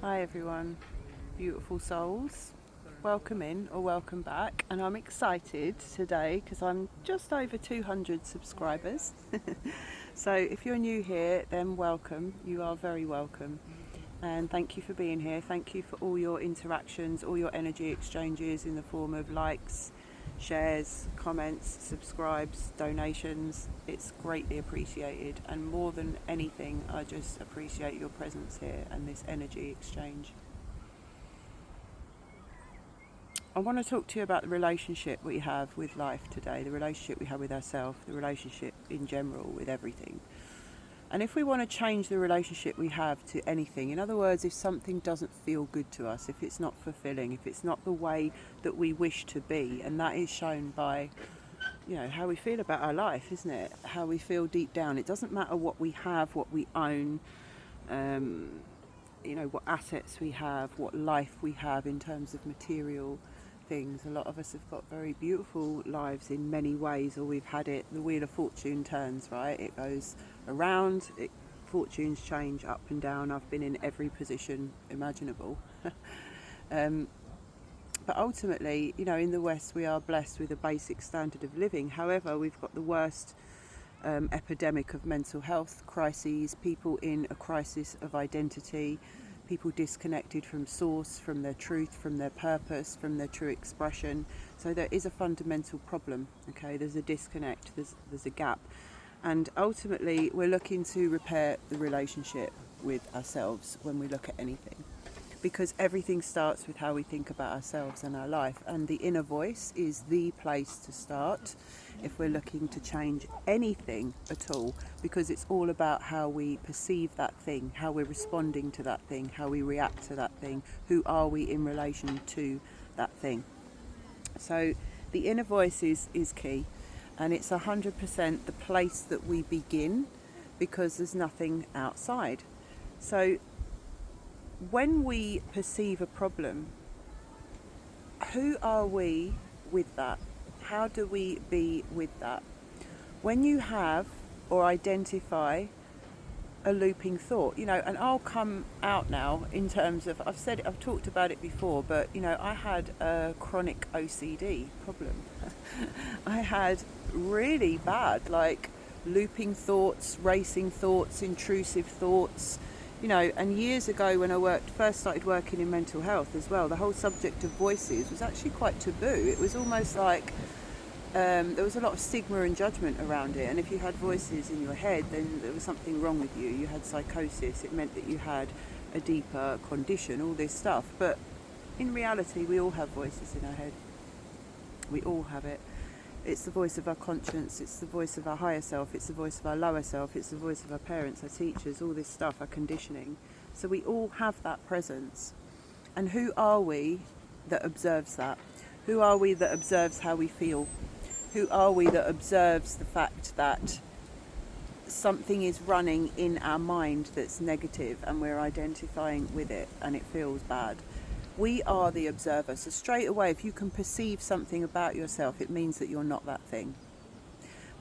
Hi everyone, beautiful souls. Welcome in or welcome back. And I'm excited today because I'm just over 200 subscribers. So if you're new here, then welcome. You are very welcome. And thank you for being here. Thank you for all your interactions, all your energy exchanges in the form of likes, shares, comments, subscribes, donations. It's greatly appreciated. And more than anything, I just appreciate your presence here and this energy exchange. I want to talk to you about the relationship we have with life today, the relationship we have with ourselves, the relationship in general with everything. And if we want to change the relationship we have to anything, in other words, if something doesn't feel good to us, if it's not fulfilling, if it's not the way that we wish to be, and that is shown by, how we feel about our life, isn't it? How we feel deep down. It doesn't matter what we have, what we own, what assets we have, what life we have in terms of material things. A lot of us have got very beautiful lives in many ways, or we've had it. The wheel of fortune turns, right? It goes around. Fortunes change up and down. I've been in every position imaginable. But ultimately, in the West, we are blessed with a basic standard of living. However, we've got the worst epidemic of mental health crises, people in a crisis of identity, people disconnected from source, from their truth, from their purpose, from their true expression. So there is a fundamental problem, okay? There's a disconnect, there's a gap. And ultimately, we're looking to repair the relationship with ourselves when we look at anything, because everything starts with how we think about ourselves and our life, and the inner voice is the place to start if we're looking to change anything at all, because it's all about how we perceive that thing, how we're responding to that thing, how we react to that thing, who are we in relation to that thing. So the inner voice is key, and it's 100% the place that we begin, because there's nothing outside. So when we perceive a problem, who are we with that? How do we be with that? When you have or identify a looping thought, and I'll come out now in terms of, I've talked about it before, but I had a chronic OCD problem. I had really bad, like, looping thoughts, racing thoughts, intrusive thoughts, and years ago when I first started working in mental health as well, the whole subject of voices was actually quite taboo. It was almost like there was a lot of stigma and judgment around it, and if you had voices in your head, then there was something wrong with you. You had psychosis. It meant that you had a deeper condition, all this stuff. But in reality, we all have voices in our head. We all have it. It's the voice of our conscience, it's the voice of our higher self, it's the voice of our lower self, it's the voice of our parents, our teachers, all this stuff, our conditioning. So we all have that presence. And who are we that observes that? Who are we that observes how we feel? Who are we that observes the fact that something is running in our mind that's negative and we're identifying with it and it feels bad? We are the observer. So straight away, if you can perceive something about yourself, it means that you're not that thing.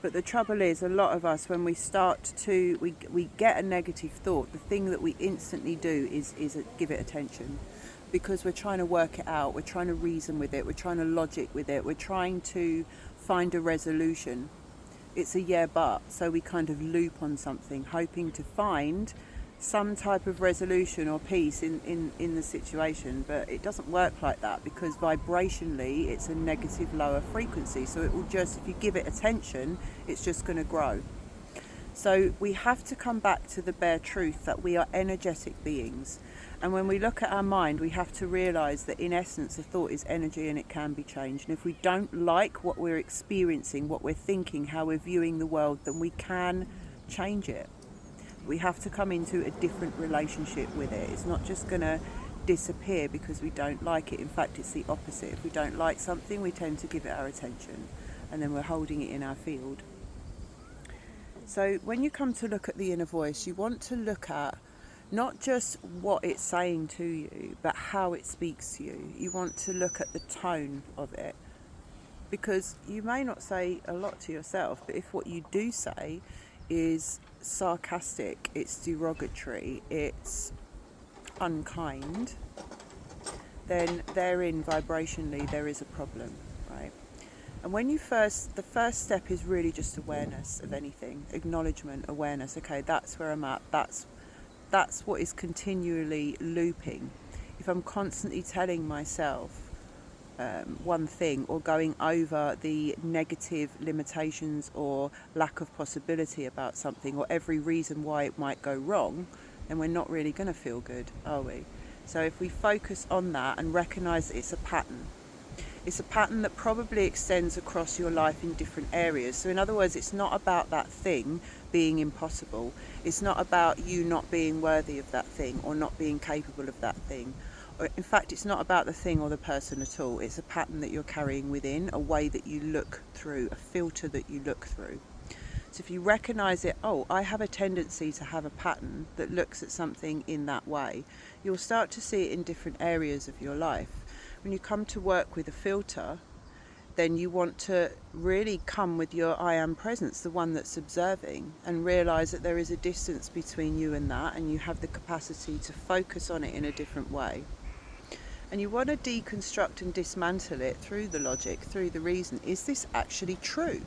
But the trouble is, a lot of us, when we we get a negative thought, the thing that we instantly do is give it attention, because we're trying to work it out, we're trying to reason with it, we're trying to logic with it, we're trying to find a resolution. It's a yeah but, so we kind of loop on something, hoping to find some type of resolution or peace in the situation, but it doesn't work like that, because vibrationally it's a negative lower frequency, so it will just, if you give it attention, it's just going to grow. So we have to come back to the bare truth that we are energetic beings, and when we look at our mind, we have to realize that in essence a thought is energy and it can be changed. And if we don't like what we're experiencing, what we're thinking, how we're viewing the world, then we can change it. We have to come into a different relationship with it. It's not just going to disappear because we don't like it. In fact, it's the opposite. If we don't like something, we tend to give it our attention, and then we're holding it in our field. So when you come to look at the inner voice, you want to look at not just what it's saying to you, but how it speaks to you. You want to look at the tone of it, because you may not say a lot to yourself, but if what you do say is sarcastic, it's derogatory, it's unkind, then therein vibrationally there is a problem, right? And when the first step is really just awareness of anything, acknowledgement, awareness. Okay, that's where I'm at. That's what is continually looping. If I'm constantly telling myself one thing, or going over the negative limitations or lack of possibility about something, or every reason why it might go wrong, then we're not really going to feel good, are we? So if we focus on that and recognize that it's a pattern that probably extends across your life in different areas. So in other words, it's not about that thing being impossible. It's not about you not being worthy of that thing or not being capable of that thing. Or in fact, it's not about the thing or the person at all. It's a pattern that you're carrying within, a way that you look through, a filter that you look through. So if you recognize it, oh, I have a tendency to have a pattern that looks at something in that way, you'll start to see it in different areas of your life. When you come to work with a filter, then you want to really come with your I am presence, the one that's observing, and realize that there is a distance between you and that, and you have the capacity to focus on it in a different way. And you want to deconstruct and dismantle it through the logic, through the reason. Is this actually true?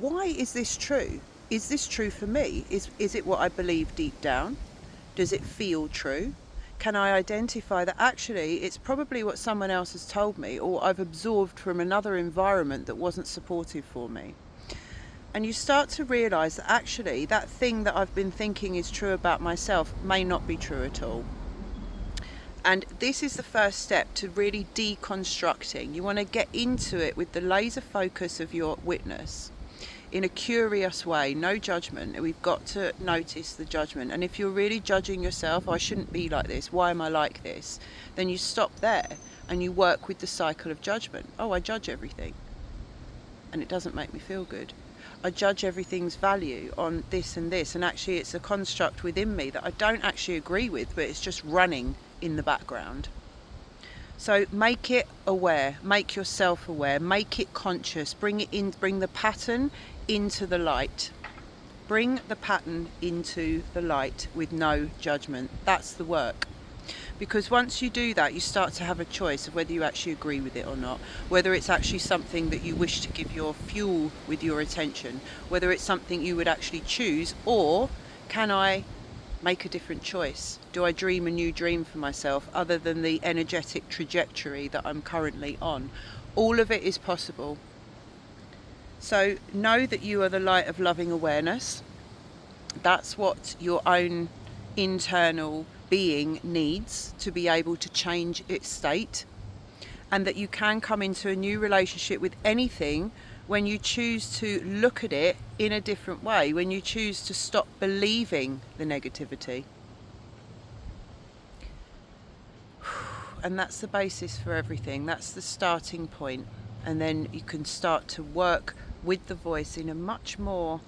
Why is this true? Is this true for me? Is it what I believe deep down? Does it feel true? Can I identify that actually it's probably what someone else has told me, or I've absorbed from another environment that wasn't supportive for me? And you start to realize that actually that thing that I've been thinking is true about myself may not be true at all. And this is the first step to really deconstructing. You want to get into it with the laser focus of your witness in a curious way, no judgment. We've got to notice the judgment. And if you're really judging yourself, I shouldn't be like this, why am I like this? Then you stop there and you work with the cycle of judgment. Oh, I judge everything and it doesn't make me feel good. I judge everything's value on this and this, and actually it's a construct within me that I don't actually agree with, but it's just running in the background. So make it aware, make yourself aware, make it conscious, bring it in, bring the pattern into the light. Bring the pattern into the light with no judgment. That's the work. Because once you do that, you start to have a choice of whether you actually agree with it or not, whether it's actually something that you wish to give your fuel with your attention, whether it's something you would actually choose, or can I make a different choice? Do I dream a new dream for myself other than the energetic trajectory that I'm currently on? All of it is possible. So know that you are the light of loving awareness. That's what your own internal being needs to be able to change its state, and that you can come into a new relationship with anything when you choose to look at it in a different way, when you choose to stop believing the negativity. And that's the basis for everything. That's the starting point. And then you can start to work with the voice in a much more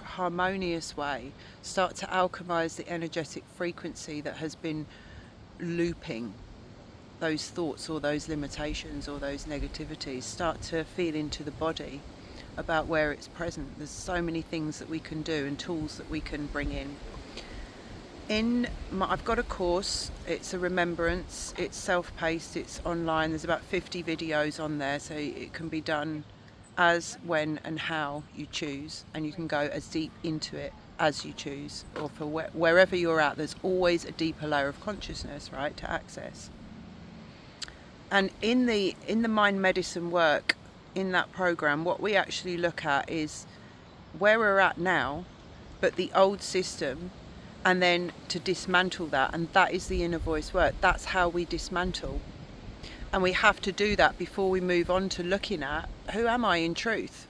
harmonious way. Start to alchemize the energetic frequency that has been looping those thoughts or those limitations or those negativities. Start to feel into the body about where it's present. There's so many things that we can do and tools that we can bring in. I've got a course, it's a remembrance, it's self-paced, it's online, there's about 50 videos on there, so it can be done as, when and how you choose, and you can go as deep into it as you choose, or for wherever you're at. There's always a deeper layer of consciousness, right, to access. And in the mind medicine work, in that program, what we actually look at is where we're at now, but the old system, and then to dismantle that. And that is the inner voice work. That's how we dismantle. And we have to do that before we move on to looking at, who am I in truth?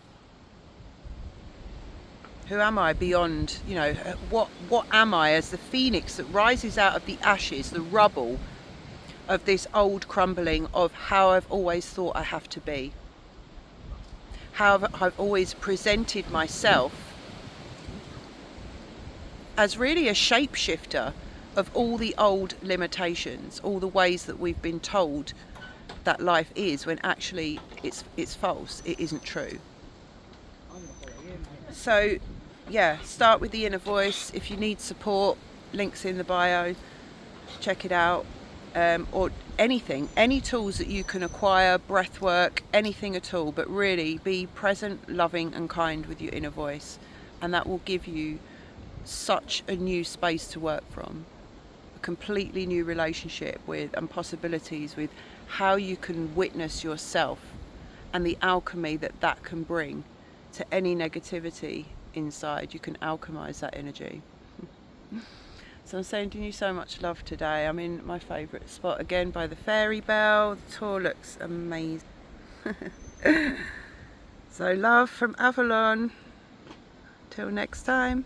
Who am I beyond, what am I as the phoenix that rises out of the ashes, the rubble of this old crumbling of how I've always thought I have to be? How I've always presented myself as really a shapeshifter of all the old limitations, all the ways that we've been told that life is, when actually it's false, it isn't true. So yeah, start with the inner voice. If you need support, links in the bio. check it out. Or anything, any tools that you can acquire, breath work, anything at all, but really be present, loving and kind with your inner voice, and that will give you such a new space to work from, a completely new relationship with and possibilities with how you can witness yourself and the alchemy that that can bring to any negativity inside. You can alchemize that energy. So I'm sending you so much love today. I'm in my favourite spot again by the Fairy Bell. The tour looks amazing. So love from Avalon. Till next time.